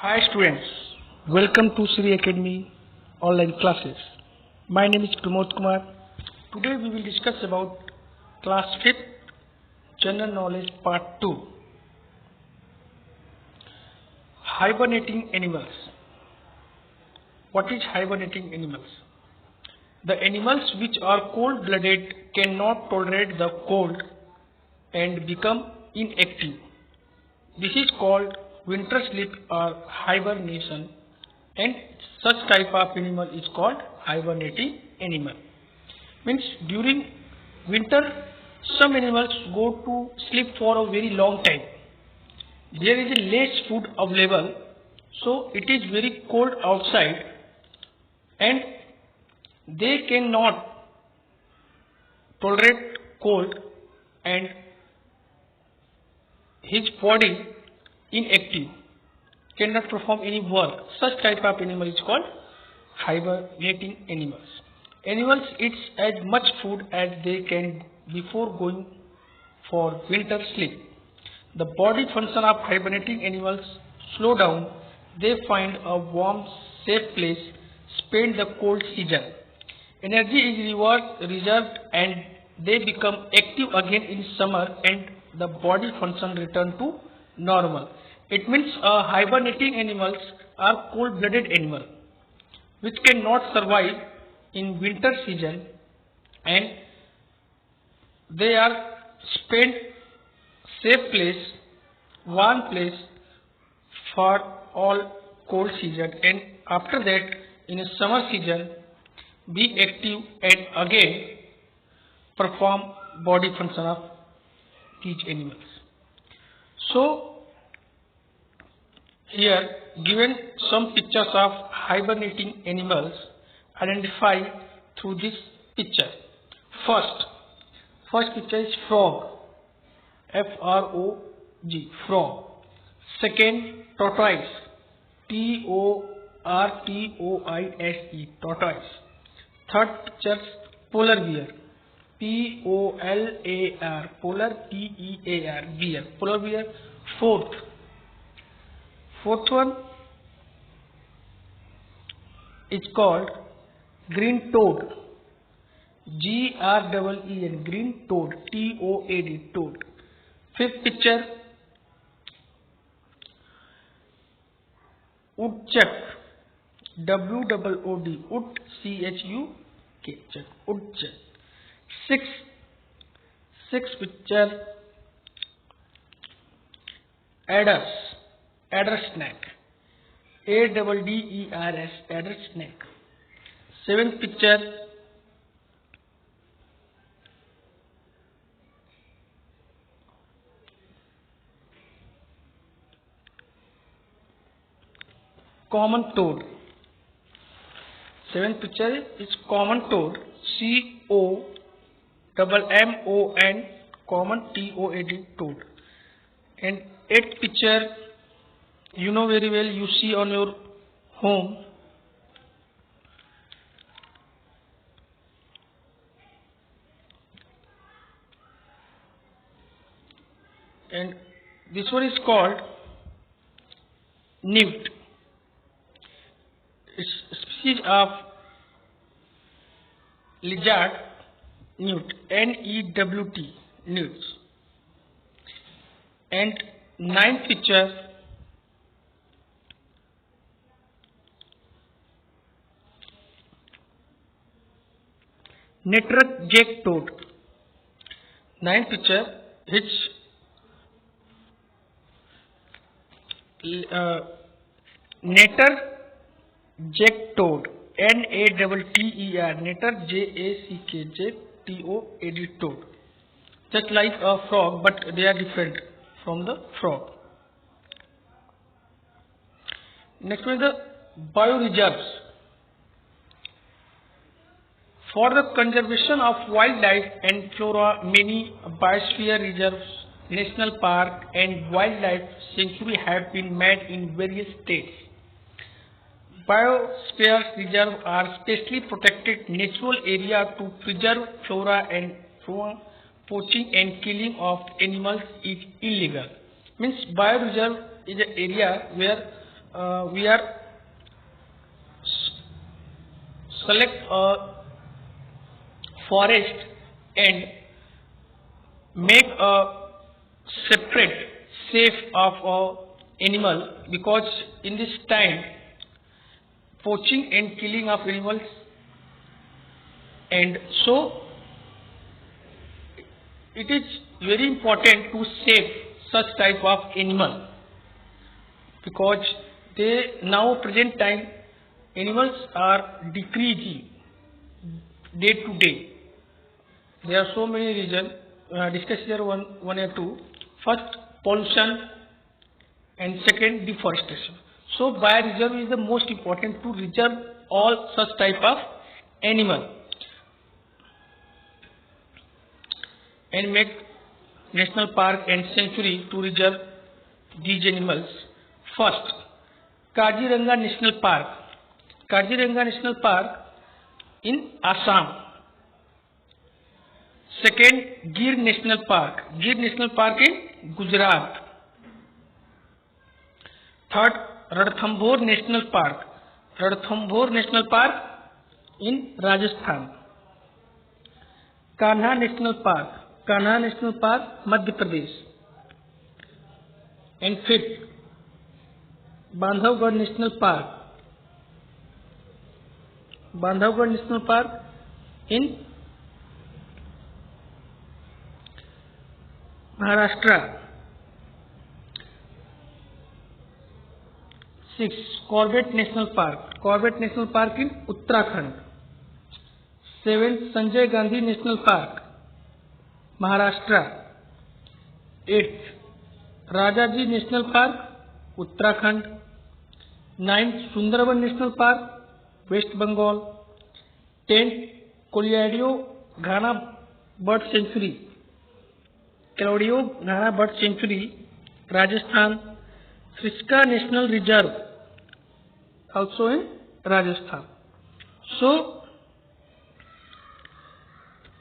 Hi students, welcome to Sri Academy online classes. My name is Pramod Kumar. Today we will discuss about class 5th General Knowledge Part 2. Hibernating animals. What is hibernating animals? The animals which are cold-blooded cannot tolerate the cold and become inactive. This is called winter sleep or hibernation, and such type of animal is called hibernating animal. Means during winter some animals go to sleep for a very long time. There is less food available, so it is very cold outside and they cannot tolerate cold and his body inactive, cannot perform any work. Such type of animal is called hibernating animals. Animals eat as much food as they can before going for winter sleep. The body function of hibernating animals slow down. They find a warm, safe place, spend the cold season. Energy is reserved and they become active again in summer and the body function return to normal. It means hibernating animals are cold-blooded animals which cannot survive in winter season and they are spend safe place, warm place for all cold season, and after that in a summer season be active and again perform body function of these animals. So here given some pictures of hibernating animals, identify through this picture. First picture is frog, F-R-O-G, frog. Second, tortoise, T-O-R-T-O-I-S-E, tortoise. Third picture, polar bear, P-O-L-A-R, polar, P-E-A-R, bear, polar bear. Fourth one is called green toad, G-R-E-E-N, green toad, T-O-A-D, toad. Fifth picture, woodchuck, W-O-O-D, wood, C-H-U-K, woodchuck. Sixth picture, adder snake, A-D-D-E-R-S, adder snake. Seventh picture, common toad. Seventh picture is common toad, C-O-M-M-O-N, common, T-O-A-D, toad. And eighth picture, you know very well, you see on your home, and this one is called newt. It's a species of lizard, newt, N-E-W-T, newts. And ninth picture, netterjack toad. Ninth picture, which netterjack toad, N-A-T-T-E-R, netter, J-A-C-K-J-T-O-A-D, toad. Just like a frog, but they are different from the frog. Next one is the bioreserves. For the conservation of wildlife and flora, many biosphere reserves, national park and wildlife sanctuary have been made in various states. Biosphere reserves are specially protected natural area to preserve flora and fauna. Poaching and killing of animals is illegal. Means bioreserve is an area where we are select a forest and make a separate safe of a animal, because in this time poaching and killing of animals, and so it is very important to save such type of animal, because they now present time animals are decreasing day to day. There are so many reasons. Discuss here one or two. First, pollution, and second, deforestation. So bioreserve is the most important to reserve all such type of animal and make national park and sanctuary to reserve these animals. First, Kaziranga National Park. Kaziranga National Park in Assam. Second, Gir National Park. Gir National Park in Gujarat. Third, Ranthambore National Park. Ranthambore National Park in Rajasthan. Kanha National Park. Kanha National Park, Madhya Pradesh. And fifth, Bandhavgarh National Park. Bandhavgarh National Park in Maharashtra. 6. Corbett National Park. Corbett National Park in Uttarakhand. 7. Sanjay Gandhi National Park, Maharashtra. 8. Rajaji National Park, Uttarakhand. 9. Sundarban National Park, West Bengal. 10. Colorado Ghana Bird Sanctuary, Colorado Ghana Bird Sanctuary, Rajasthan. Friska National Reserve, also in Rajasthan. So,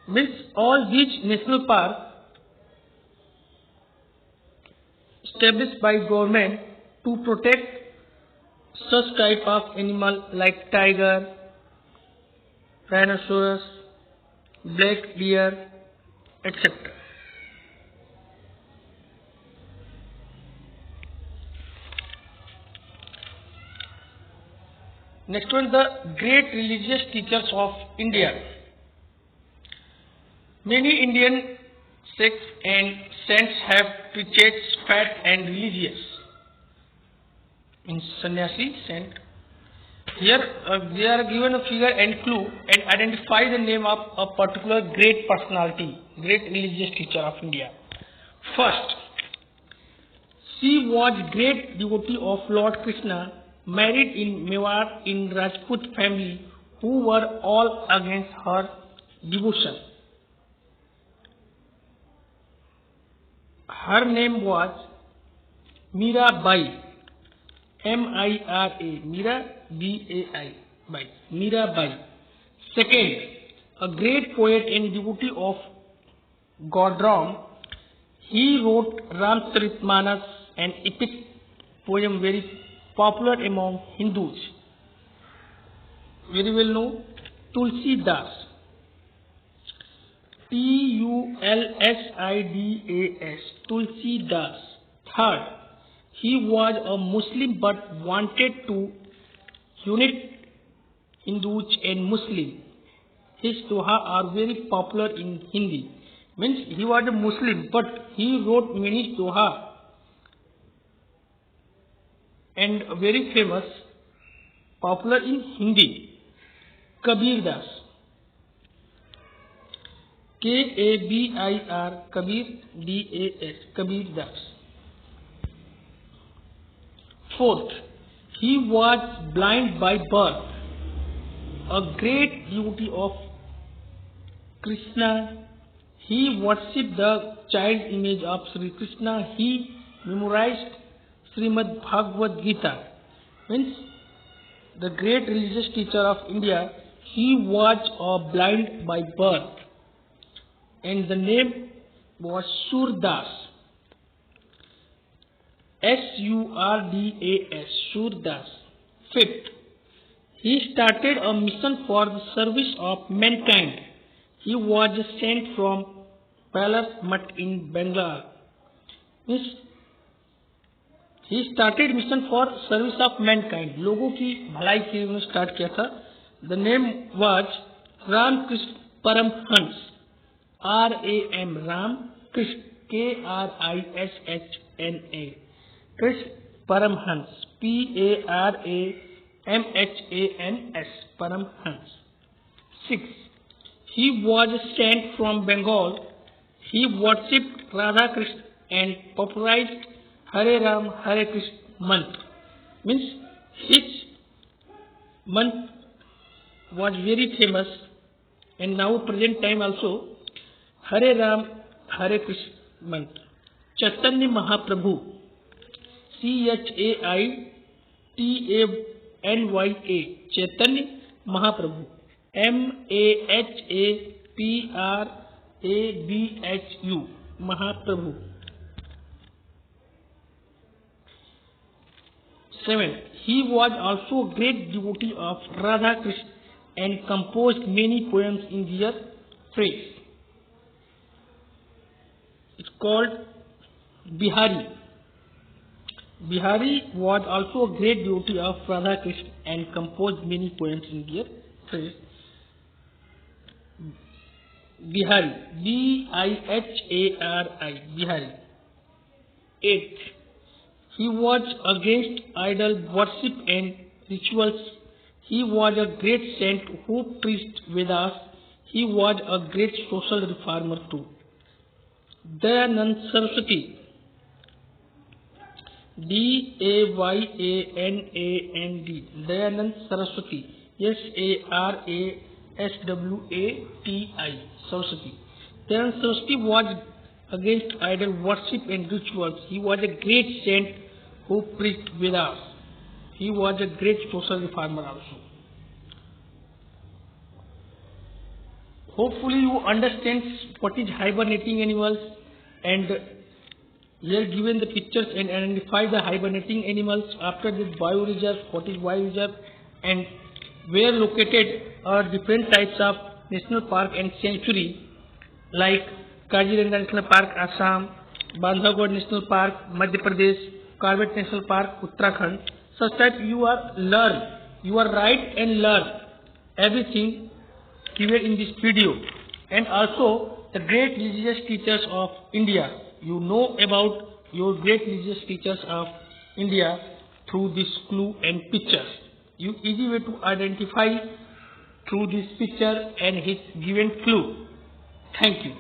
means all these national parks established by government to protect such type of animal like tiger, rhinoceros, black deer, etc. Next one, the great religious teachers of India. Many Indian sects and saints have preached faith and religious. In sannyasi, saint. Here they are given a figure and clue and identify the name of a particular great personality, great religious teacher of India. First, she was great devotee of Lord Krishna, married in Mewar in Rajput family who were all against her devotion. Her name was Mira Bai, M-I-R-A, Mira B-A-I, Bai, Mira Bai. Second, a great poet and devotee of Godram, he wrote Ramcharitmanas, an epic poem very popular among Hindus. Very well known, Tulsi Das. Tulsidas, Tulsi Das. Third, he was a Muslim but wanted to unite Hindus and Muslim. His doha are very popular in Hindi. Means he was a Muslim but he wrote many doha and very famous, popular in Hindi. Kabir Das. K-A-B-I-R, Kabir, D-A-S, Kabir Das. Fourth, he was blind by birth, a great devotee of Krishna. He worshipped the child image of Sri Krishna. He memorized Srimad Bhagavad Gita. Means the great religious teacher of India, he was blind by birth and the name was Surdas. Surdas, Surdas. Fifth, he started a mission for the service of mankind. He was sent from Palas Mutt in Bengal. Means he started mission for service of mankind. लोगों की भलाई के लिए उन्होंने start किया था. The name was Ramkrishna Paramhans. RAM Ram Krishna KRISHNA. Krishna Paramhans PARAMHANS Paramhans. 6. He was sent from Bengal. He worshipped Radha Krishna and popularized Hare Ram Hare Krishna mantra. Means his mantra was very famous, and now present time also Hare Ram Hare Krishna mantra. Chaitanya Mahaprabhu, CHAITANYA, Chaitanya Mahaprabhu, MAHAPRABHU, Mahaprabhu. 7. He was also a great devotee of Radha Krishna and composed many poems in their praise. It's called Bihari. Bihari was also a great devotee of Radha Krishna and composed many poems in their praise. Bihari, BIHARI, Bihari. 8. He was against idol worship and rituals. He was a great saint who preached Vedas. He was a great social reformer too. Dayanand Saraswati, DAYANAND, Dayanand Saraswati, SARASWATI, Saraswati. Dayanand Saraswati was against idol worship and rituals. He was a great saint who preached Vedas. He was a great social reformer also. Hopefully you understand what is hibernating animals, and here given the pictures and identify the hibernating animals. After this bioreserve, what is bioreserve, and where located are different types of national park and sanctuary like Kaziranga National Park, Assam, Bandhavgarh National Park, Madhya Pradesh, Corbett National Park, Uttarakhand. Such that you are write and learn everything given in this video, and also the great religious teachers of India. You know about your great religious teachers of India through this clue and pictures. You easy way to identify through this picture and his given clue. Thank you.